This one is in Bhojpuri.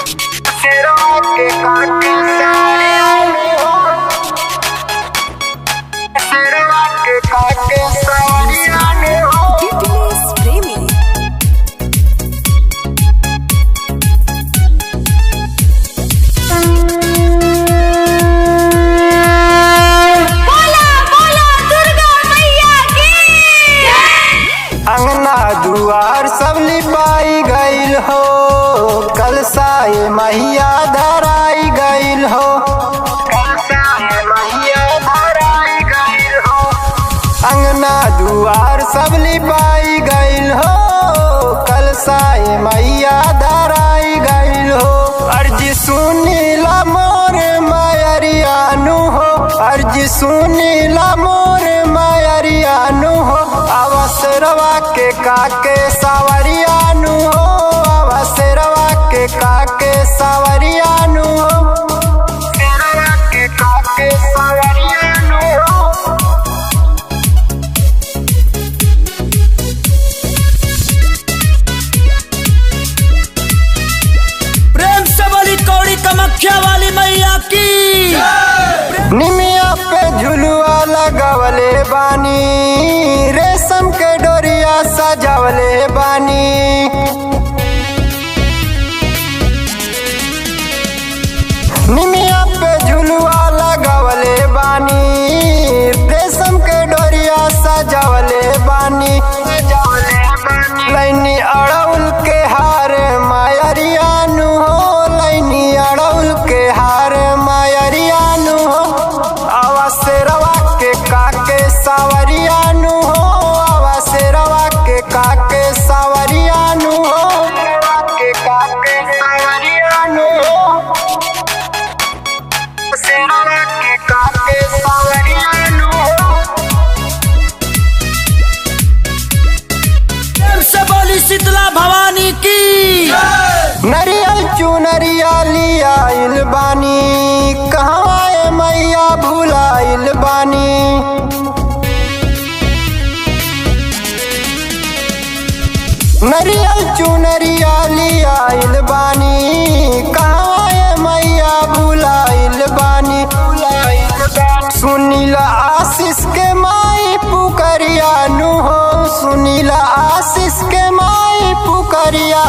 शेरवा के काटे सवरियानु हो, शेरवा के काटे सवरियानु हो। Dipiness Premi. बोला बोला दुर्गा मैया की अंगना दुआर सब लिपाई गईल हो, कलसाए मैया धराई गईल हो, कलसाए मैया धराई गईल हो। अंगना दुआर सब लिपाई गईल हो, कलसाए मैया धराई गईल हो। अर्जी सुनीला मोर मायरियानु हो, अर्जी सुनीला मोर मायरियानु हो। अवसरवा के काके सवरियानु हो, अवसरवा के काके सवरियानु हो, शेरवा के काके सवरियानु हो। प्रेम से बोली कौड़ी कामाख्या वाली मैया की। निमिया पे झुलुआ लगावले बानी, रेशम के डोरिया सजावले बानी। निमिया पे झुलुआ लगावले बानी, रेशम के डोरिया सजावले बानी। लैनी अड़उल के हार मायरियानु हो, लैनी अड़उल के हार मायरियानु हो। अवसरवा के काके सवरियानु हो, अवसरवा के काके सवरियानु हो, के काके सवरियानु हो, शेरवा के काके सवरियानु हो। प्रेम से बोली शीतला भवानी की। नरियल चुनरिया लियाइल बानी, कहवा ए मैया भुलाइल बानी। नरियल चुनरिया लियाइल बानी, कहवा ए मैया भुलाइल बानी। सुनीला आशीष के माई पुकरियानु हो, सुनीला आशीष के माई पुकरिया